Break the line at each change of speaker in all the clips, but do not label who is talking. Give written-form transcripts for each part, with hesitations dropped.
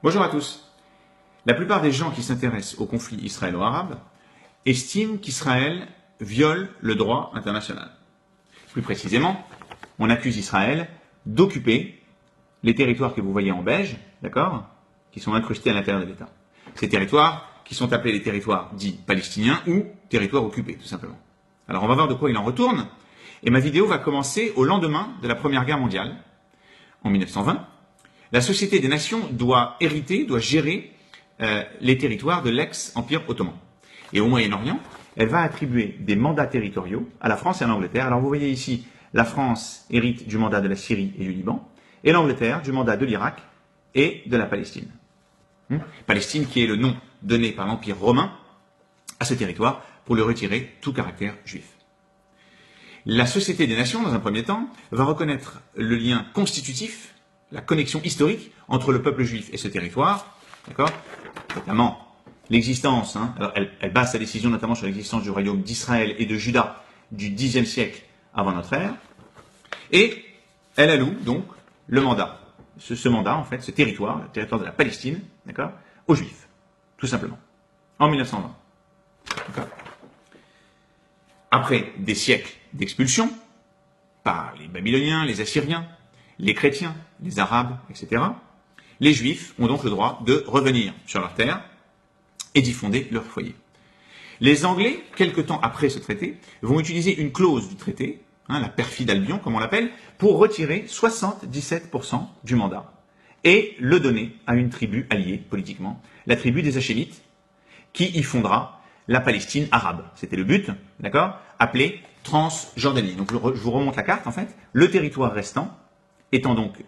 Bonjour à tous. La plupart des gens qui s'intéressent au conflit israélo-arabe estiment qu'Israël viole le droit international. Plus précisément, on accuse Israël d'occuper les territoires que vous voyez en beige, d'accord, qui sont incrustés à l'intérieur de l'État. Ces territoires qui sont appelés les territoires dits palestiniens ou territoires occupés, tout simplement. Alors on va voir de quoi il en retourne, et ma vidéo va commencer au lendemain de la Première Guerre mondiale, en 1920. La Société des Nations doit gérer les territoires de l'ex-Empire ottoman. Et au Moyen-Orient, elle va attribuer des mandats territoriaux à la France et à l'Angleterre. Alors vous voyez ici, la France hérite du mandat de la Syrie et du Liban, et l'Angleterre du mandat de l'Irak et de la Palestine. Palestine qui est le nom donné par l'Empire romain à ce territoire pour lui retirer tout caractère juif. La Société des Nations, dans un premier temps, va reconnaître le lien constitutif, la connexion historique entre le peuple juif et ce territoire, d'accord, notamment l'existence, alors elle base sa décision notamment sur l'existence du royaume d'Israël et de Juda du Xe siècle avant notre ère, et elle alloue donc le mandat, ce mandat en fait, ce territoire, le territoire de la Palestine, d'accord, aux Juifs, tout simplement, en 1920. D'accord. Après des siècles d'expulsion par les Babyloniens, les Assyriens, les chrétiens, les Arabes, etc., les Juifs ont donc le droit de revenir sur leur terre et d'y fonder leur foyer. Les Anglais, quelque temps après ce traité, vont utiliser une clause du traité, la perfide Albion, comme on l'appelle, pour retirer 77% du mandat et le donner à une tribu alliée politiquement, la tribu des Hachémites, qui y fondera la Palestine arabe. C'était le but, d'accord, appelé Transjordanie. Donc je vous remonte la carte, en fait. Le territoire restant étant donc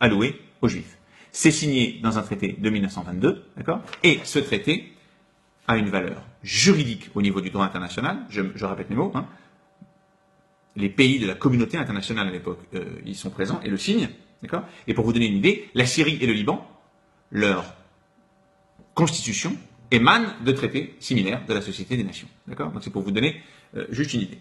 alloué aux Juifs. C'est signé dans un traité de 1922, d'accord, et ce traité a une valeur juridique au niveau du droit international, je répète mes mots, les pays de la communauté internationale à l'époque y sont présents et le signent, d'accord, et pour vous donner une idée, la Syrie et le Liban, leur constitution émane de traités similaires de la Société des Nations, d'accord, donc c'est pour vous donner juste une idée.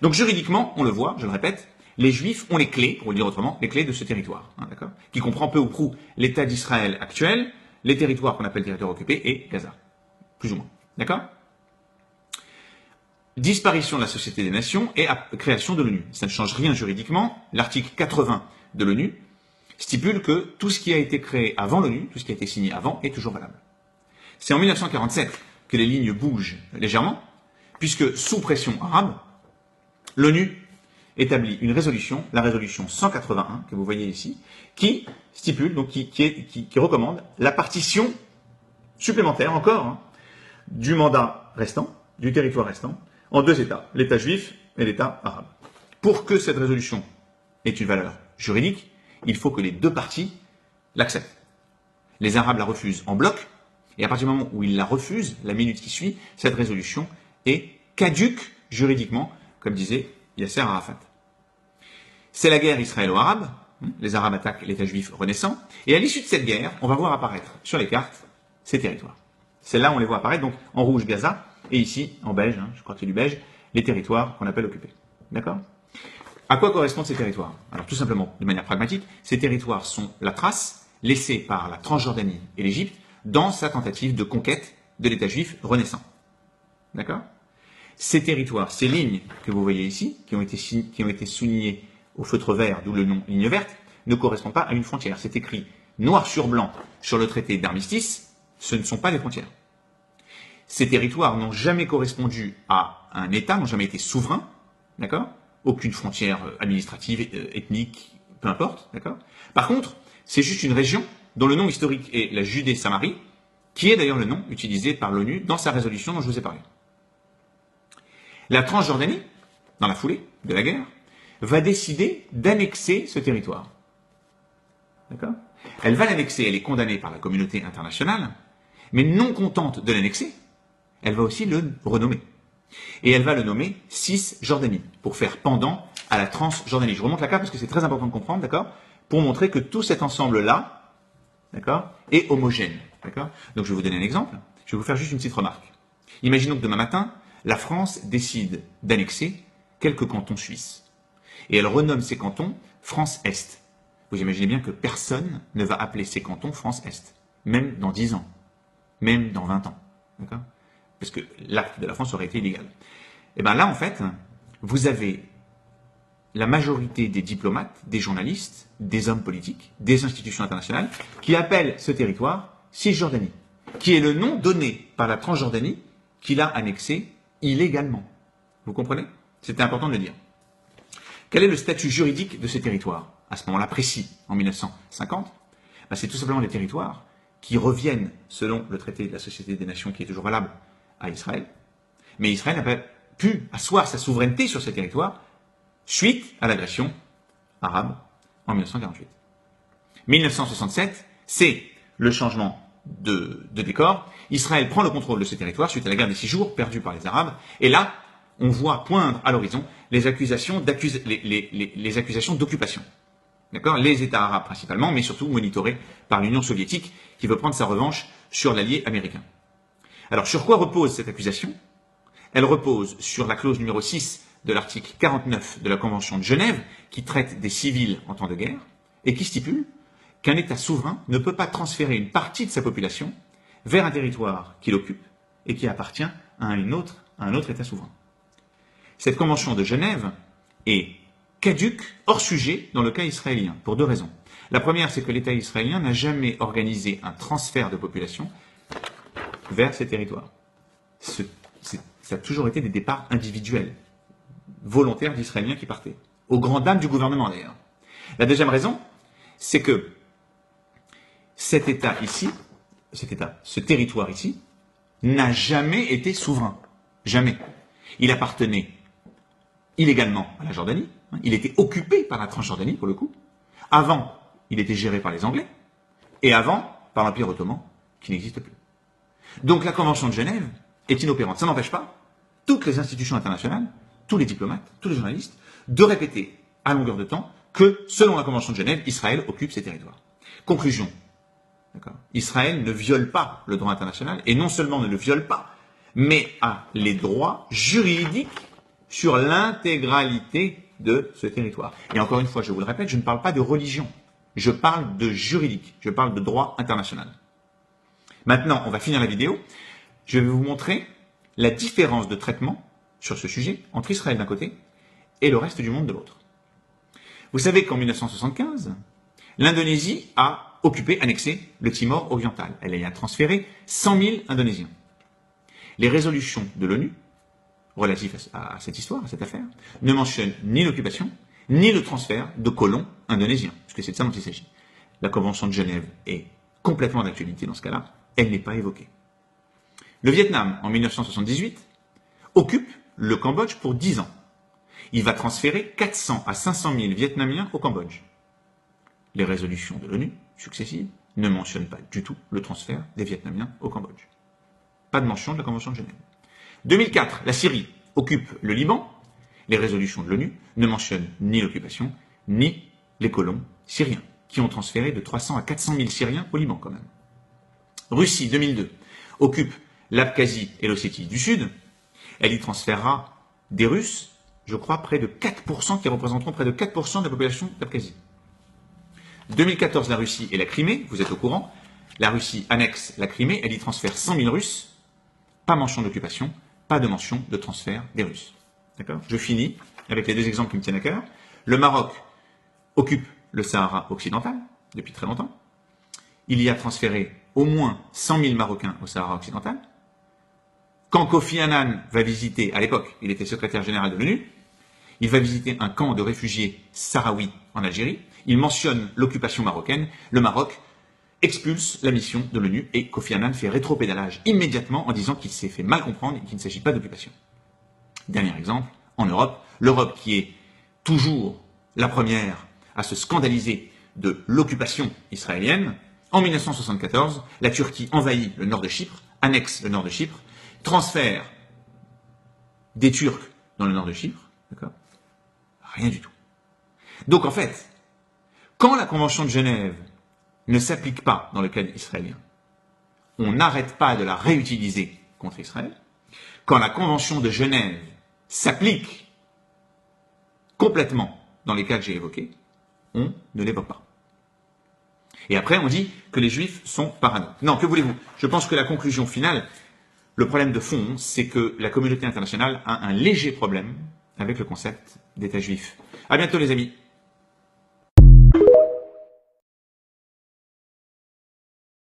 Donc juridiquement, on le voit, je le répète, les Juifs ont les clés, pour le dire autrement, les clés de ce territoire, d'accord, qui comprend peu ou prou l'État d'Israël actuel, les territoires qu'on appelle territoires occupés et Gaza, plus ou moins, d'accord. Disparition de la Société des Nations et création de l'ONU. Ça ne change rien juridiquement. L'article 80 de l'ONU stipule que tout ce qui a été créé avant l'ONU, tout ce qui a été signé avant, est toujours valable. C'est en 1947 que les lignes bougent légèrement, puisque sous pression arabe, l'ONU établit une résolution, la résolution 181, que vous voyez ici, qui stipule, donc qui recommande la partition supplémentaire encore du mandat restant, du territoire restant, en deux États, l'État juif et l'État arabe. Pour que cette résolution ait une valeur juridique, il faut que les deux parties l'acceptent. Les Arabes la refusent en bloc, et à partir du moment où ils la refusent, la minute qui suit, cette résolution est caduque juridiquement, comme disait Yasser Arafat. C'est la guerre israélo-arabe, les Arabes attaquent l'État juif renaissant, et à l'issue de cette guerre, on va voir apparaître sur les cartes ces territoires. Celles-là, on les voit apparaître, donc en rouge Gaza, et ici, en beige, je crois que c'est du beige, les territoires qu'on appelle occupés. D'accord ? À quoi correspondent ces territoires ? Alors tout simplement, de manière pragmatique, ces territoires sont la trace laissée par la Transjordanie et l'Égypte dans sa tentative de conquête de l'État juif renaissant. D'accord ? Ces territoires, ces lignes que vous voyez ici, qui ont été soulignées au feutre vert, d'où le nom ligne verte, ne correspondent pas à une frontière. C'est écrit noir sur blanc sur le traité d'armistice, ce ne sont pas des frontières. Ces territoires n'ont jamais correspondu à un État, n'ont jamais été souverains, d'accord ? Aucune frontière administrative, ethnique, peu importe, d'accord ? Par contre, c'est juste une région dont le nom historique est la Judée-Samarie, qui est d'ailleurs le nom utilisé par l'ONU dans sa résolution dont je vous ai parlé. La Transjordanie, dans la foulée de la guerre, va décider d'annexer ce territoire. D'accord ? Elle va l'annexer, elle est condamnée par la communauté internationale, mais non contente de l'annexer, elle va aussi le renommer. Et elle va le nommer Cisjordanie, pour faire pendant à la Transjordanie. Je remonte la carte parce que c'est très important de comprendre, d'accord ? Pour montrer que tout cet ensemble-là, d'accord, est homogène, d'accord ? Donc je vais vous donner un exemple. Je vais vous faire juste une petite remarque. Imaginons que demain matin, la France décide d'annexer quelques cantons suisses. Et elle renomme ces cantons France-Est. Vous imaginez bien que personne ne va appeler ces cantons France-Est. même dans 10 ans, même dans 20 ans. D'accord? Parce que l'acte de la France aurait été illégal. Et bien là, en fait, vous avez la majorité des diplomates, des journalistes, des hommes politiques, des institutions internationales qui appellent ce territoire Cisjordanie, qui est le nom donné par la Transjordanie qu'il a annexé illégalement. Vous comprenez? C'était important de le dire. Quel est le statut juridique de ces territoires à ce moment-là précis, en 1950? Ben, c'est tout simplement les territoires qui reviennent, selon le traité de la Société des Nations qui est toujours valable, à Israël. Mais Israël n'a pas pu asseoir sa souveraineté sur ces territoires suite à l'agression arabe en 1948. 1967, c'est le changement de décor. Israël prend le contrôle de ces territoires suite à la guerre des 6 jours perdue par les Arabes. Et là, on voit poindre à l'horizon les accusations d'occupation. D'accord? Les États arabes principalement, mais surtout monitorés par l'Union soviétique qui veut prendre sa revanche sur l'allié américain. Alors, sur quoi repose cette accusation? Elle repose sur la clause numéro 6 de l'article 49 de la Convention de Genève, qui traite des civils en temps de guerre, et qui stipule qu'un État souverain ne peut pas transférer une partie de sa population vers un territoire qu'il occupe et qui appartient à un autre État souverain. Cette Convention de Genève est caduque, hors sujet, dans le cas israélien, pour 2 raisons. La première, c'est que l'État israélien n'a jamais organisé un transfert de population vers ces territoires. Ça a toujours été des départs individuels, volontaires d'Israéliens qui partaient, aux grandes dames du gouvernement d'ailleurs. La deuxième raison, c'est que cet État ici, ce territoire ici, n'a jamais été souverain. Jamais. Il appartenait illégalement à la Jordanie. Il était occupé par la Transjordanie, pour le coup. Avant, il était géré par les Anglais. Et avant, par l'Empire ottoman, qui n'existe plus. Donc la Convention de Genève est inopérante. Ça n'empêche pas toutes les institutions internationales, tous les diplomates, tous les journalistes, de répéter à longueur de temps que, selon la Convention de Genève, Israël occupe ces territoires. Conclusion. Israël ne viole pas le droit international, et non seulement ne le viole pas, mais a les droits juridiques sur l'intégralité de ce territoire. Et encore une fois, je vous le répète, je ne parle pas de religion, je parle de juridique, je parle de droit international. Maintenant, on va finir la vidéo, je vais vous montrer la différence de traitement sur ce sujet entre Israël d'un côté et le reste du monde de l'autre. Vous savez qu'en 1975, l'Indonésie a occupé, annexé le Timor oriental. Elle y a transféré 100 000 Indonésiens. Les résolutions de l'ONU relatives à cette histoire, à cette affaire, ne mentionnent ni l'occupation, ni le transfert de colons indonésiens, puisque c'est de ça dont il s'agit. La Convention de Genève est complètement d'actualité dans ce cas-là, elle n'est pas évoquée. Le Vietnam, en 1978, occupe le Cambodge pour 10 ans. Il va transférer 400 à 500 000 Vietnamiens au Cambodge. Les résolutions de l'ONU, successives, ne mentionnent pas du tout le transfert des Vietnamiens au Cambodge. Pas de mention de la Convention de Genève. 2004, la Syrie occupe le Liban. Les résolutions de l'ONU ne mentionnent ni l'occupation, ni les colons syriens, qui ont transféré de 300 à 400 000 Syriens au Liban quand même. Russie, 2002, occupe l'Abkhazie et l'Ossétie du Sud. Elle y transférera des Russes, je crois, près de 4%, qui représenteront près de 4% de la population d'Abkhazie. 2014, la Russie et la Crimée, vous êtes au courant, la Russie annexe la Crimée, elle y transfère 100 000 Russes, pas mention d'occupation, pas de mention de transfert des Russes. D'accord ? Je finis avec les 2 exemples qui me tiennent à cœur. Le Maroc occupe le Sahara occidental depuis très longtemps. Il y a transféré au moins 100 000 Marocains au Sahara occidental. Quand Kofi Annan va visiter, à l'époque, il était secrétaire général de l'ONU, il va visiter un camp de réfugiés sahraouis en Algérie. Il mentionne l'occupation marocaine. Le Maroc expulse la mission de l'ONU et Kofi Annan fait rétropédalage immédiatement en disant qu'il s'est fait mal comprendre et qu'il ne s'agit pas d'occupation. Dernier exemple, en Europe, l'Europe qui est toujours la première à se scandaliser de l'occupation israélienne. En 1974, la Turquie envahit le nord de Chypre, annexe le nord de Chypre, transfère des Turcs dans le nord de Chypre, d'accord ? Rien du tout. Donc en fait, quand la Convention de Genève ne s'applique pas dans le cas israélien, on n'arrête pas de la réutiliser contre Israël. Quand la Convention de Genève s'applique complètement dans les cas que j'ai évoqués, on ne l'évoque pas. Et après, on dit que les Juifs sont parano. Non, que voulez-vous? Je pense que la conclusion finale, le problème de fond, c'est que la communauté internationale a un léger problème avec le concept d'État juif. À bientôt les amis.